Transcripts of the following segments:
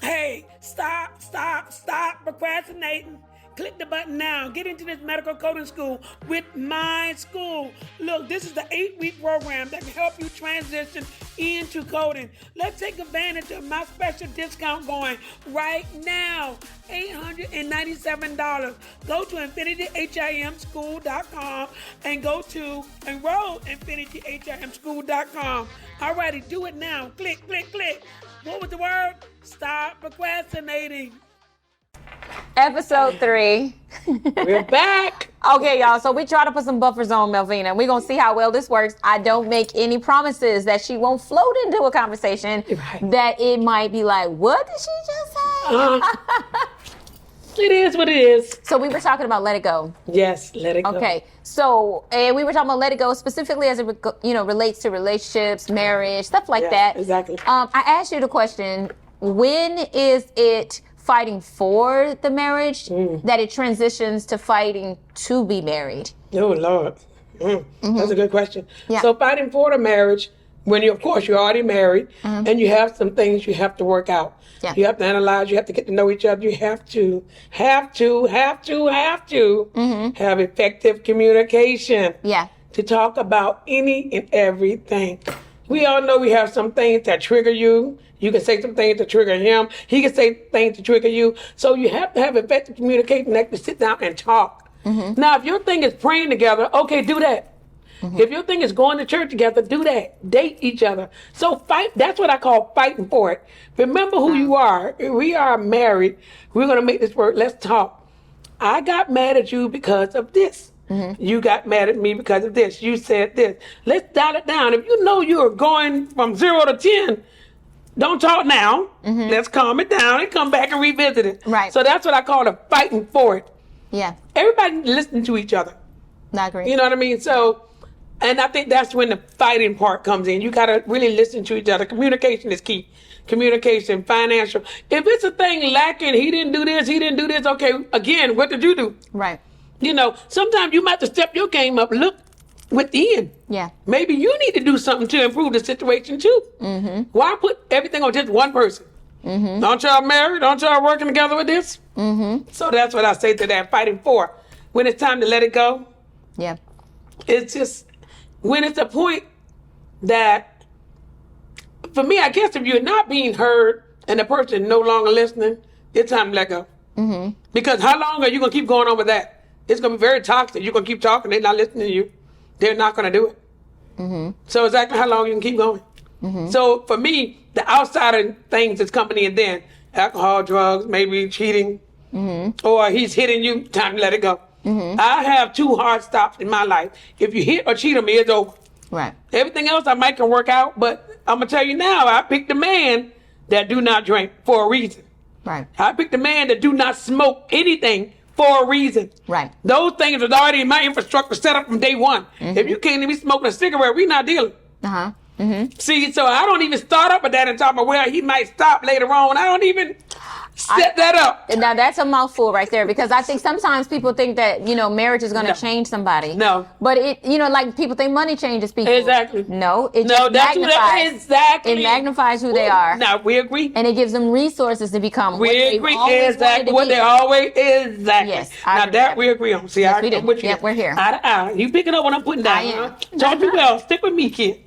Hey, stop procrastinating. Click the button now. Get into this medical coding school with my school. Look, this is the 8-week program that can help you transition into coding. Let's take advantage of my special discount going right now. $897. Go to infinityhimschool.com and go to enroll infinityhimschool.com. Alrighty, do it now. Click. What was the word? Stop procrastinating. Episode 3. We're back. Okay, y'all. So we try to put some buffers on Melvina. We're going to see how well this works. I don't make any promises that she won't float into a conversation that it might be like, what did she just say? It is what it is. So we were talking about let it go. Yes, let it go. Okay. So we were talking about let it go specifically as it relates to relationships, marriage, stuff like that. Exactly. I asked you the question, when is it fighting for the marriage that it transitions to fighting to be married? Oh, Lord. That's a good question. Yeah. So fighting for the marriage, when you're already married and you have some things you have to work out. Yeah. You have to analyze, you have to get to know each other. You have to have effective communication. Yeah. To talk about any and everything. We all know we have some things that trigger you. You can say some things to trigger him. He can say things to trigger you. So you have to have effective communication that can sit down and talk. Now, if your thing is praying together, okay, do that. If your thing is going to church together, do that. Date each other. So fight. That's what I call fighting for it. Remember who you are. We are married. We're going to make this work. Let's talk. I got mad at you because of this. You got mad at me because of this. You said this. Let's dial it down. If you know you're going from 0 to 10, don't talk now. Let's calm it down and come back and revisit it. Right. So that's what I call the fighting for it. Yeah. Everybody listen to each other. I agree. You know what I mean? So, and I think that's when the fighting part comes in. You got to really listen to each other. Communication is key. Communication, financial. If it's a thing lacking, he didn't do this, okay, again, what did you do? Right. You know, sometimes you might have to step your game up, look within. Yeah. Maybe you need to do something to improve the situation too. Why put everything on just one person? Don't y'all married? Don't y'all working together with this? So that's what I say to that, fighting for. When it's time to let it go, Yeah. it's just, when it's a point that, for me, I guess if you're not being heard and the person is no longer listening, it's time to let go. Because how long are you going to keep going on with that? It's going to be very toxic. You're going to keep talking. They're not listening to you. They're not going to do it. So exactly how long you can keep going. So for me, the outside things is coming in then. Alcohol, drugs, maybe cheating, or he's hitting you, time to let it go. I have 2 hard stops in my life. If you hit or cheat on me, it's over. Right. Everything else I might can work out, but I'm going to tell you now, I picked a man that do not drink for a reason. Right. I picked a man that do not smoke anything for a reason. Right. Those things was already in my infrastructure set up from day one. If you can't even be smoking a cigarette, we not dealing. See, so I don't even start up with that and talk about where he might stop later on. I don't even set that up. Now that's a mouthful right there, because I think sometimes people think that, marriage is going to change somebody. No. But it, like people think money changes people. Exactly. No, it No, just that's who that magnifies. exactly. It magnifies who they are. Now we agree. And it gives them resources to become what We they've agree always exactly wanted to what be. they always exactly. Yes, I now agree that with we agree on. See, Yes, we do. I'm with you. Yep, we're here. Eye to eye. You picking up what I'm putting down? I am. Don't you well? Stick with me, kid.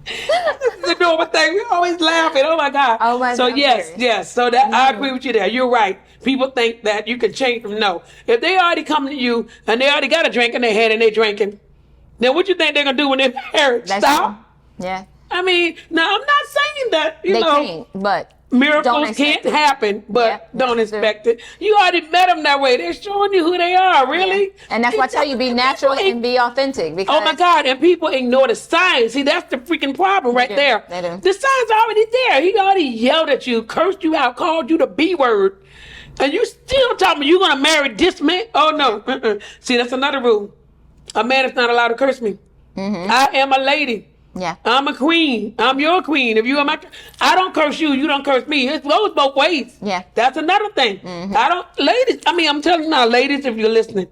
This is a normal thing. We always laughing. Oh my God. Oh my so God, yes. So that I agree with you there. You're right. People think that you can change them. No. If they already come to you and they already got a drink in their hand and they're drinking, then what you think they're gonna do when they're married? That's Stop? true. Yeah. I mean, now I'm not saying that They can't, but miracles don't can't expect it. happen, but Yeah, don't that's true. expect it. You already met them that way. They're showing you who they are, really. Yeah. And that's why I tell you, be natural and be authentic. Because Oh my God, and people ignore the signs. See, that's the freaking problem right do. there. They do. The sign's already there. He already yelled at you, cursed you out, called you the B word. And you still talking me, you're going to marry this man? Oh no. See, that's another rule. A man is not allowed to curse me. I am a lady. Yeah. I'm a queen. I'm your queen. If you are my, I don't curse you. You don't curse me. It goes both ways. Yeah. That's another thing. I don't, ladies. I mean, I'm telling you now, ladies, if you're listening,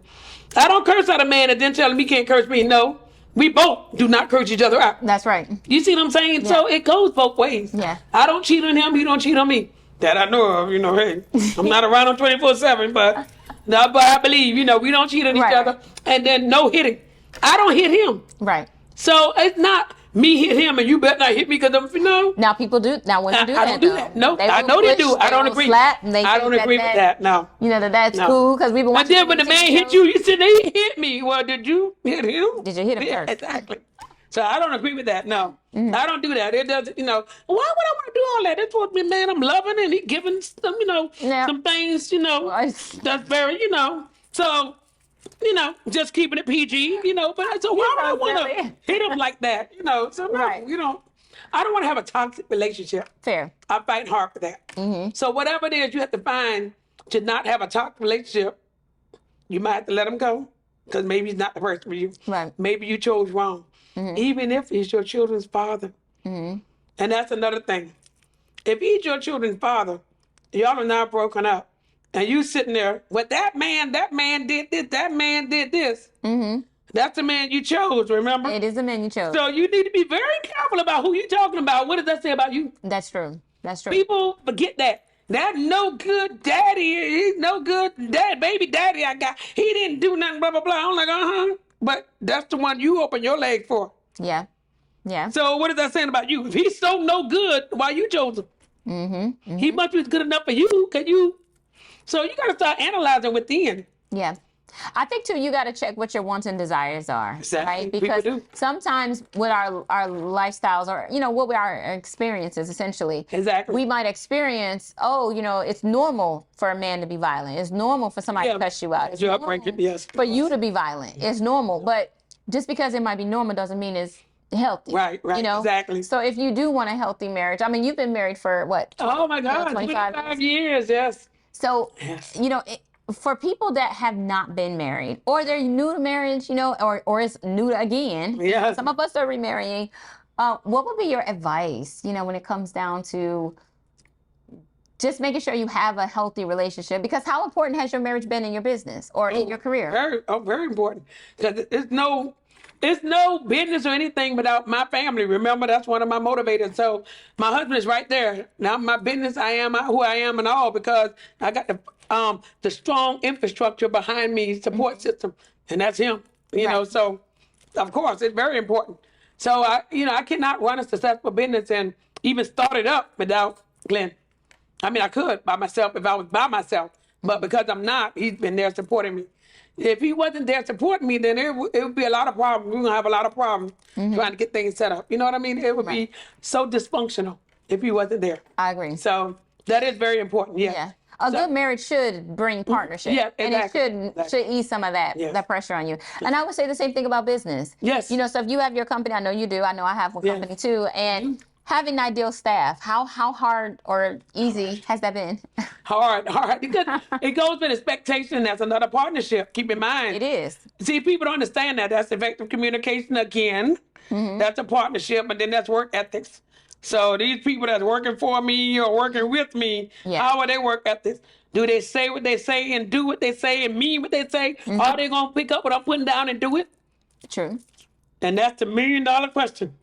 I don't curse at a man and then tell him he can't curse me. No, We both do not curse each other out. That's right. You see what I'm saying? So it goes both ways. Yeah. I don't cheat on him. He don't cheat on me. That I know of. Hey, I'm not around him 24/7, but I believe, we don't cheat on each other. And then no hitting. I don't hit him. Right. So it's not me hit him and you better not hit me because Now people do. Now women do that. I don't do that. No, I know they do. I don't agree. Slap, I don't agree with that. No. That's cool because we've been watching. But then when the man hit you, you said they hit me. Well, did you hit him? Did you hit him first? Exactly. So I don't agree with that. No, I don't do that. It doesn't. Why would I want to do all that? It's what man I'm loving and he giving some, some things, that's very, So, just keeping it PG, But so why would I want to hit him like that? So no, I don't want to have a toxic relationship. Fair. I fight hard for that. So whatever it is you have to find to not have a toxic relationship, you might have to let him go because maybe he's not the person for you. Right. Maybe you chose wrong. Even if he's your children's father. And that's another thing. If he's your children's father, y'all are now broken up, and you sitting there, well, that man did this, that man did this. That's the man you chose, remember? It is the man you chose. So you need to be very careful about who you're talking about. What does that say about you? That's true. That's true. People forget that. That no good daddy, he's no good baby daddy I got. He didn't do nothing, blah, blah, blah. I'm like, But that's the one you open your leg for. Yeah. Yeah. So what is that saying about you? If he's so no good, why you chose him? He must be good enough for you. So you got to start analyzing within. Yeah. I think too, you got to check what your wants and desires are, exactly. Right? Because sometimes with our lifestyles or, what we our experiences essentially, exactly, we might experience, it's normal for a man to be violent. It's normal for somebody to cuss you out. It's normal for you to be violent. It's normal. But just because it might be normal doesn't mean it's healthy. Right, exactly. So if you do want a healthy marriage, I mean, you've been married for what? Oh my God, 25 years, yes. So, for people that have not been married or they're new to marriage, or it's new again, some of us are remarrying. What would be your advice, when it comes down to just making sure you have a healthy relationship? Because how important has your marriage been in your business or in your career? Very important. Because it's no business or anything without my family. Remember, that's one of my motivators. So my husband is right there. Now my business, I am who I am and all because I got the strong infrastructure behind me, support system, and that's him. So of course it's very important. So I cannot run a successful business and even start it up without Glenn. I mean, I could by myself if I was by myself, but because I'm not, he's been there supporting me. If he wasn't there supporting me, then it would be a lot of problems. We're going to have a lot of problems trying to get things set up. You know what I mean? It would be so dysfunctional if he wasn't there. I agree. So that is very important, yeah. A good marriage should bring partnership. Yeah, exactly. And it should ease some of that pressure on you. And I would say the same thing about business. Yes. So if you have your company, I know you do. I know I have one company too. And having ideal staff, how hard or easy has that been? Hard. Because it goes with expectation. That's another partnership. Keep in mind. It is. See, people don't understand that. That's effective communication again. That's a partnership, but then that's work ethics. So these people that's working for me or working with me, how are they work ethics? Do they say what they say and do what they say and mean what they say? Are they going to pick up what I'm putting down and do it? True. And that's the $1 million question.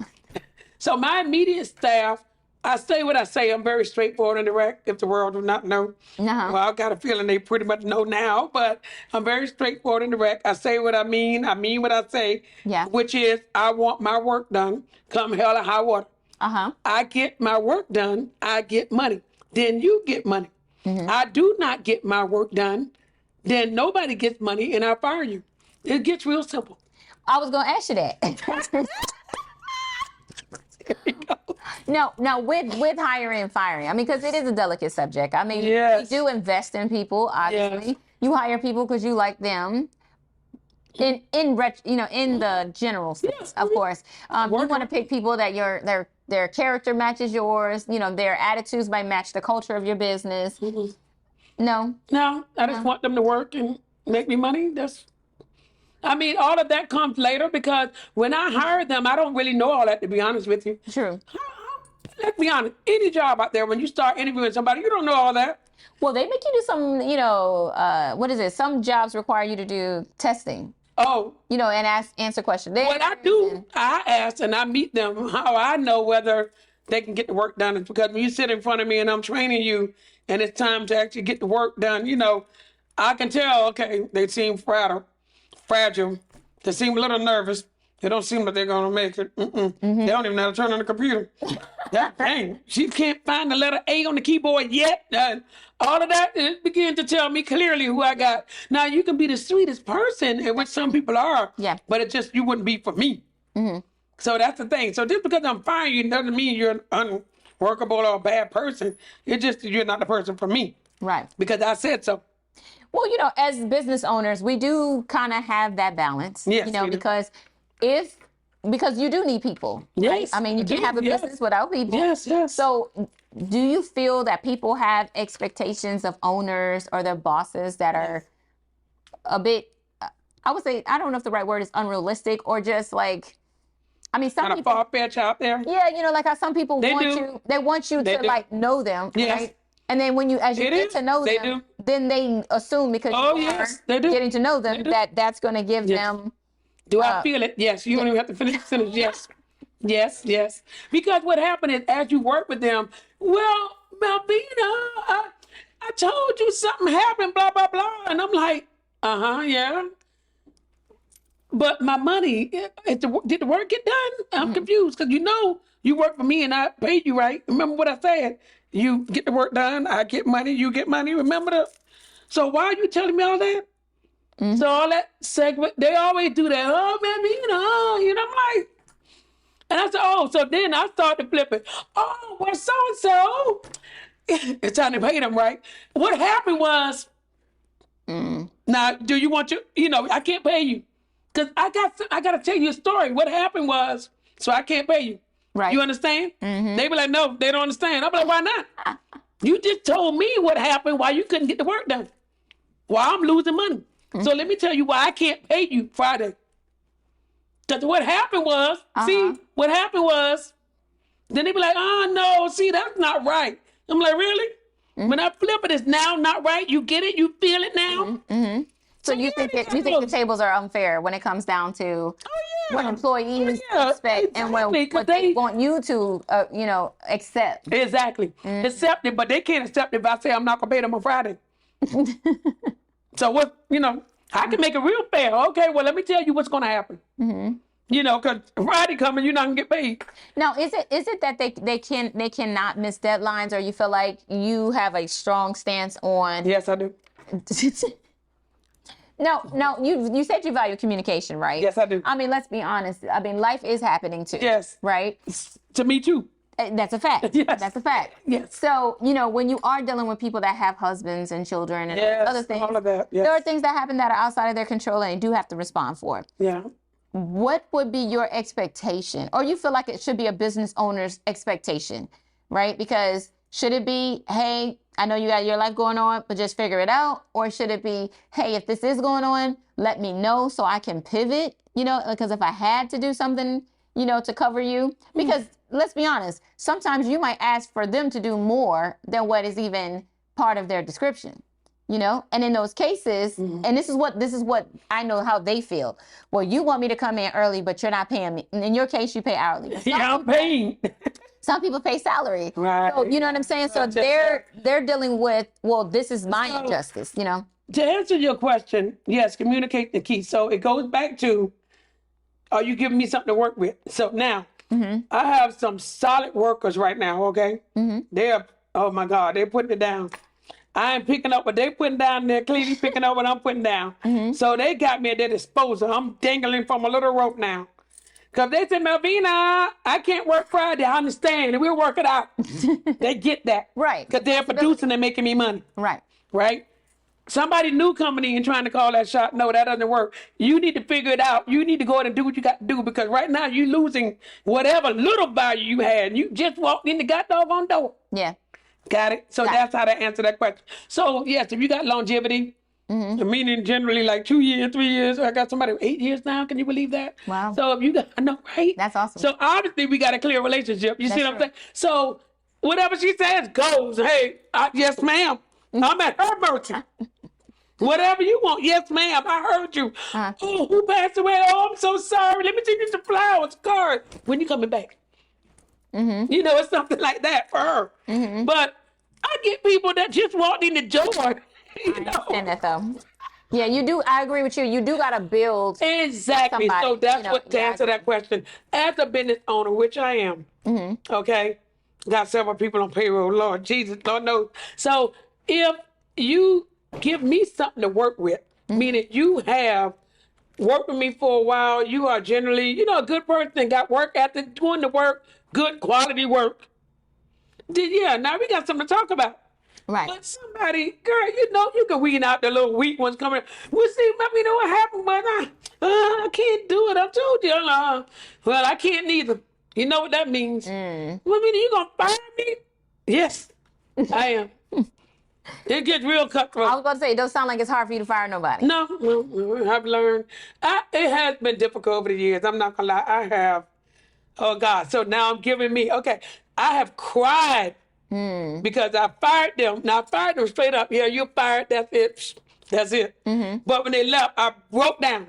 So my immediate staff, I say what I say. I'm very straightforward and direct. If the world do not know, well, I've got a feeling they pretty much know now. But I'm very straightforward and direct. I say what I mean. I mean what I say. Which is, I want my work done, come hell or high water. I get my work done. I get money. Then you get money. I do not get my work done. Then nobody gets money, and I fire you. It gets real simple. I was going to ask you that. No, with hiring and firing, I mean, because it is a delicate subject. I mean, you do invest in people, obviously. You hire people because you like them. In the general sense, of course. You want to pick people that their character matches yours. Their attitudes might match the culture of your business. No, I just want them to work and make me money. All of that comes later because when I hire them, I don't really know all that, to be honest with you. True. Let's be honest. Any job out there, when you start interviewing somebody, you don't know all that. Well, they make you do some, what is it? Some jobs require you to do testing. Oh. You know, and answer questions. What I do, I ask and I meet them. How I know whether they can get the work done is because when you sit in front of me and I'm training you and it's time to actually get the work done, you know, I can tell, okay, they seem fragile. They seem a little nervous. They don't seem like they're going to make it. They don't even know how to turn on the computer. Dang, she can't find the letter A on the keyboard yet. All of that, it begins to tell me clearly who I got. Now, you can be the sweetest person, and which some people are, but it just, you wouldn't be for me. So that's the thing. So just because I'm firing you doesn't mean you're an unworkable or a bad person. It's just you're not the person for me. Right. Because I said so. Well, you know, as business owners, we do kind of have that balance. Yes, you know, because you do need people. Yes. Right? I mean, you can't have a business without people. Yes, yes. So do you feel that people have expectations of owners or their bosses that are a bit, I would say, I don't know if the right word is unrealistic or just like, I mean, some kind people of far-fetched out there. Yeah, you know, like how some people want you to like know them, right? And then as you get to know them, then they assume because you are getting to know them that's going to give them. Do I feel it? Yes. You don't even have to finish the sentence. Yes. Yes, yes. Because what happened is as you work with them, well, Malvina, I told you something happened, blah, blah, blah. And I'm like, yeah. But my money, did the work get done? I'm confused because you know you work for me and I paid you, right? Remember what I said? You get the work done, I get money, you get money. Remember that? So why are you telling me all that? So all that segment, they always do that. Oh, man, you know, I'm like, and I said, oh, so then I started flipping. Oh, well, so-and-so, it's time to pay them, right? What happened was, now, do you want you know, I can't pay you. Because I got to tell you a story. What happened was, so I can't pay you. Right. You understand? They be like, no, they don't understand. I'm like, why not? You just told me what happened, why you couldn't get the work done. Why I'm losing money. So let me tell you why I can't pay you Friday. Because what happened was, then they be like, oh, no, see, that's not right. I'm like, really? When I flip it, it's now not right. You get it? You feel it now? So you think the tables are unfair when it comes down to what employees expect and what they want you to, you know, accept. Exactly. Accept it, but they can't accept it if I say I'm not going to pay them on Friday. So what, you know, I can make it real fair. Okay, well, let me tell you what's going to happen. You know, because Friday coming, you're not going to get paid. Now, is it that they cannot miss deadlines, or you feel like you have a strong stance on? Yes, I do. No, you said you value communication, right? Yes, I do. I mean, let's be honest. I mean, life is happening too. Yes. Right? To me too. That's a fact. Yes. That's a fact. Yes. So, you know, when you are dealing with people that have husbands and children and other things, all of that. Yes. there are things that happen that are outside of their control and they do have to respond for. Yeah. What would be your expectation? Or you feel like it should be a business owner's expectation, right? Because should it be, hey, I know you got your life going on, but just figure it out? Or should it be, hey, if this is going on, let me know so I can pivot, you know, because if I had to do something, you know, to cover you, because let's be honest, sometimes you might ask for them to do more than what is even part of their description, you know? And in those cases, and this is what I know how they feel. Well, you want me to come in early, but you're not paying me. In your case, you pay hourly. Yeah, I'm paying. Some people pay salary. Right. So, you know what I'm saying? So they're dealing with, well, this is my injustice, you know? To answer your question, yes, communicate the key. So it goes back to, are you giving me something to work with? So now, I have some solid workers right now, okay? They're, oh my God, they're putting it down. I ain't picking up what they putting down. They're clearly picking up what I'm putting down. So they got me at their disposal. I'm dangling from a little rope now. Because they said, Malvina, I can't work Friday. I understand. And we'll work it out. They get that. Right. Because they're producing and making me money. Right. Right? Somebody new coming in trying to call that shot. No, that doesn't work. You need to figure it out. You need to go in and do what you got to do. Because right now you're losing whatever little value you had. You just walked in the goddamn door. Yeah. Got it? So that's how to answer that question. So, yes, if you got longevity, meaning generally like 2 years, 3 years, I got somebody 8 years now. Can you believe that? Wow. So if you got, I know, right? That's awesome. So obviously we got a clear relationship. You see what I'm saying? So whatever she says goes. Hey, yes, ma'am. I'm at her mercy. Whatever you want. Yes, ma'am. I heard you. Oh, who passed away? Oh, I'm so sorry. Let me take you some flowers, cards. When you coming back? You know, it's something like that for her. But I get people that just walked in the door. I understand that though. Yeah, you do. I agree with you. You do got to build. Exactly. Somebody, so that's what to answer that question. As a business owner, which I am, okay, got several people on payroll. Lord Jesus, Lord knows. So if you give me something to work with, meaning you have worked with me for a while, you are generally, you know, a good person, got work after doing the work, good quality work. Then yeah, now we got something to talk about. Right. But somebody, girl, you know, you can weed out the little weak ones coming. Well, see, you know what happened, but I can't do it. I told you. Well, I can't neither. You know what that means? Well, I mean, you gonna fire me? Yes, I am. It gets real cutthroat. I was about to say, it does sound like it's hard for you to fire nobody. No, I've learned. It has been difficult over the years. I'm not gonna lie. I have. Oh God. So now I'm giving me. Okay, I have cried. Because I fired them. Now I fired them straight up. Yeah, you're fired. That's it. That's it. But when they left, I broke down.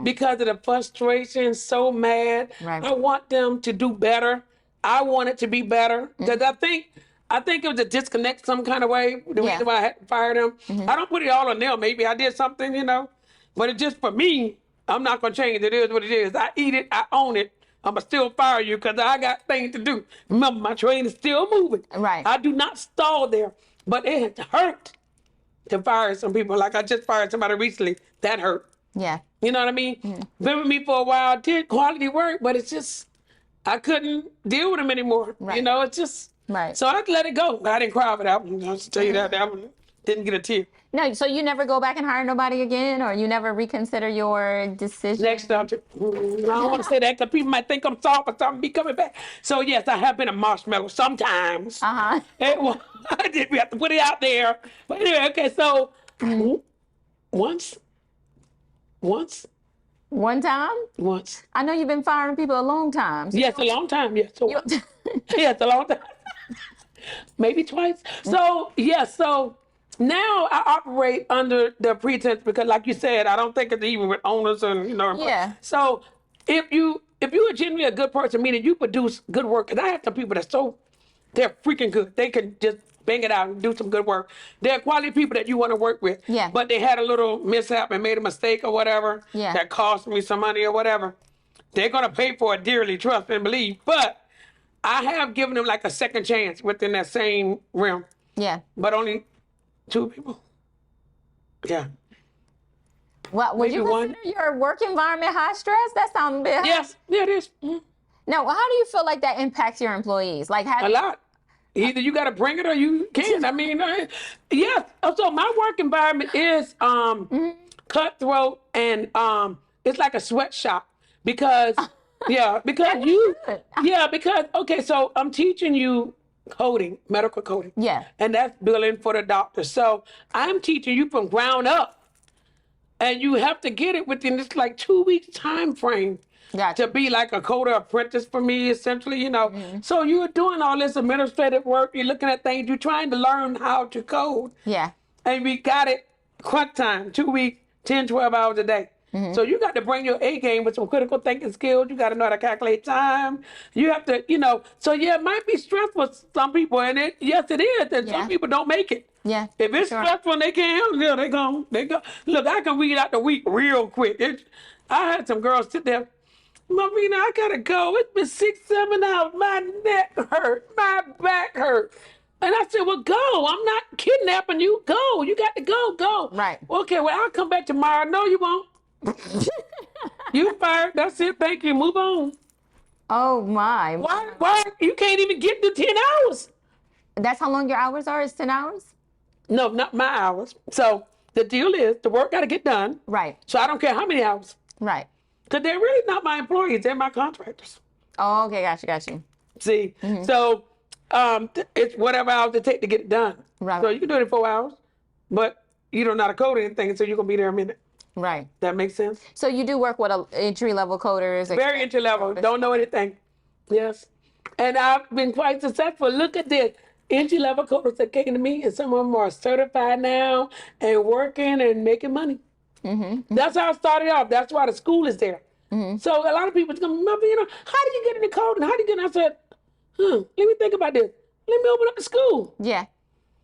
Because of the frustration, so mad. Right. I want them to do better. I want it to be better. Because I think it was a disconnect some kind of way. The reason why I had to fire them. I don't put it all on them. Maybe I did something, you know. But it's just for me. I'm not going to change it. It is what it is. I eat it. I own it. I'm going to still fire you because I got things to do. Remember, my train is still moving. Right. I do not stall there. But it has hurt to fire some people. Like I just fired somebody recently. That hurt. Yeah. You know what I mean? Been with me for a while, did quality work, but it's just, I couldn't deal with them anymore. Right. You know, it's just, so I let it go. I didn't cry for that one. I'll just tell you that one didn't get a tear. No, so you never go back and hire nobody again, or you never reconsider your decision? Next subject. I don't want to say that because people might think I'm soft or something be coming back. So yes, I have been a marshmallow sometimes. Well, we have to put it out there. But anyway, okay, so once. One time? Once. I know you've been firing people a long time. So yes, a long time. Yes. So yes, a long time. Maybe twice. So yes, so now I operate under the pretense because, like you said, I don't think it's even with owners and you know. Yeah. So if you are genuinely a good person, meaning you produce good work, because I have some people that they're freaking good. They can just bang it out and do some good work. They're quality people that you want to work with. Yeah. But they had a little mishap and made a mistake or whatever. Yeah. That cost me some money or whatever. They're gonna pay for it dearly, trust and believe. But I have given them like a second chance within that same realm. Yeah. But only 2 people. Yeah. Well, would you consider your work environment high stress? That sounds a bit high. Yes, yeah, it is. Now, how do you feel like that impacts your employees? Like a lot. Either you got to bring it or you can't. I mean, yes. So my work environment is cutthroat and it's like a sweatshop because okay, so I'm teaching you coding, medical coding. Yeah. And that's billing for the doctor. So I'm teaching you from ground up. And you have to get it within this like 2 weeks time frame. Gotcha. To be like a coder apprentice for me, essentially, you know. So you're doing all this administrative work, you're looking at things, you're trying to learn how to code. Yeah. And we got it crunch time, 2 weeks, 10, 12 hours a day. So you got to bring your A game with some critical thinking skills. You got to know how to calculate time. You have to, you know, so yeah, it might be stressful for some people, and yes, it is, and some people don't make it. Yeah. If it's stressful and they can't handle it, they go. Look, I can read out the week real quick. I had some girls sit there, Marina, I gotta go. It's been 6, 7 hours. My neck hurt. My back hurt. And I said, well, go. I'm not kidnapping you. Go. You got to go. Right. Okay, well, I'll come back tomorrow. No, you won't. You fired. That's it. Thank you. Move on. Oh, my. Why? You can't even get to 10 hours. That's how long your hours are? Is 10 hours? No, not my hours. So the deal is the work got to get done. Right. So I don't care how many hours. Right. Because they're really not my employees. They're my contractors. Oh, okay. Got you. See? So it's whatever hours it take to get it done. Right. So you can do it in 4 hours, but you don't know how to code anything, so you're going to be there a minute. Right. That makes sense? So you do work with entry-level coders? Very entry-level. Don't know anything. Yes. And I've been quite successful. Look at this. entry-level coders that came to me, and some of them are certified now and working and making money. That's how I started off. That's why the school is there. So a lot of people come, Mother, how do you get into coding? How do you get in? I said, let me think about this. Let me open up the school. Yeah.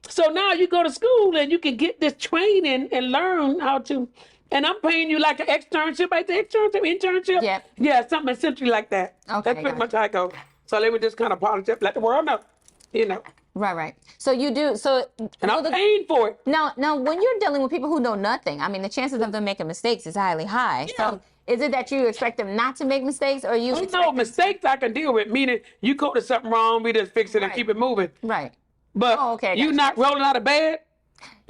So now you go to school and you can get this training and learn how to, and I'm paying you like an externship, internship. Yep. Yeah, something essentially like that. Okay, That's pretty much how I go. So let me just kind of polish up, let the world know, Right. So you do, And I'm paying for it. Now, when you're dealing with people who know nothing, I mean, the chances of them making mistakes is highly high. Yeah. So is it that you expect them not to make mistakes, or you? No, mistakes I can deal with, meaning you coded something wrong, we just fix it and keep it moving. Right. But you not rolling out of bed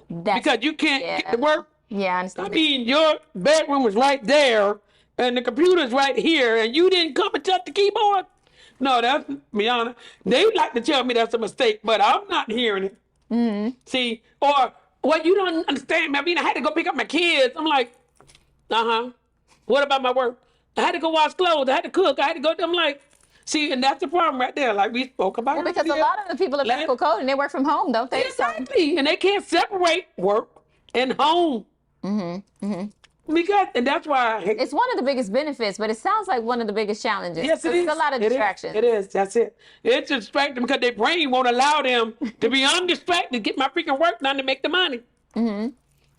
because you can't get to work. Yeah, I understand. I mean, your bedroom was right there and the computer's right here and you didn't come and touch the keyboard. No, that's, be honest, they like to tell me that's a mistake, but I'm not hearing it. See, or what you don't understand, I mean, I had to go pick up my kids. I'm like, what about my work? I had to go wash clothes. I had to cook. I had to go, I'm like, see, and that's the problem right there, like we spoke about. Well, because a lot of the people in medical coding, they work from home, don't they? Exactly, and they can't separate work and home. Because, and that's why it's one of the biggest benefits, but it sounds like one of the biggest challenges. Yes, it is. It's a lot of distractions. It is. That's it. It's distracting because their brain won't allow them to be undistracted, get my freaking work done to make the money.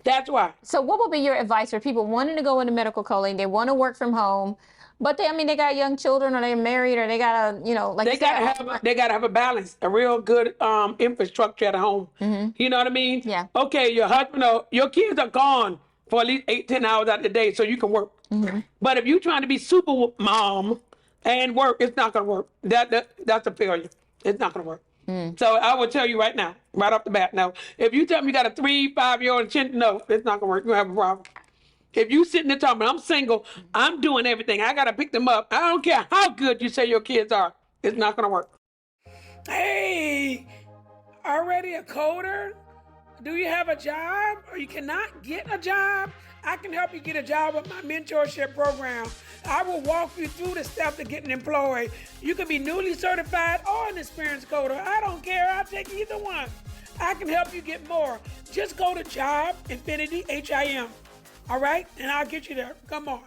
That's why. So what would be your advice for people wanting to go into medical coding? They want to work from home, but they got young children, or they're married, or they got they gotta have a balance, a real good infrastructure at home. You know what I mean? Yeah. Okay, your husband or your kids are gone for at least 8-10 hours out of the day, so you can work. But if you're trying to be super mom and work, it's not gonna work. That's a failure. It's not gonna work. So I will tell you right now, right off the bat, no. If you tell me you got a 3-5-year-old chin, no, it's not gonna work. You're gonna have a problem. If you sitting there talking, I'm single, I'm doing everything, I gotta pick them up. I don't care how good you say your kids are. It's not gonna work. Hey, already a coder? Do you have a job or you cannot get a job? I can help you get a job with my mentorship program. I will walk you through the steps to getting employed. You can be newly certified or an experienced coder. I don't care. I'll take either one. I can help you get more. Just go to Job Infinity HIM. All right? And I'll get you there. Come on.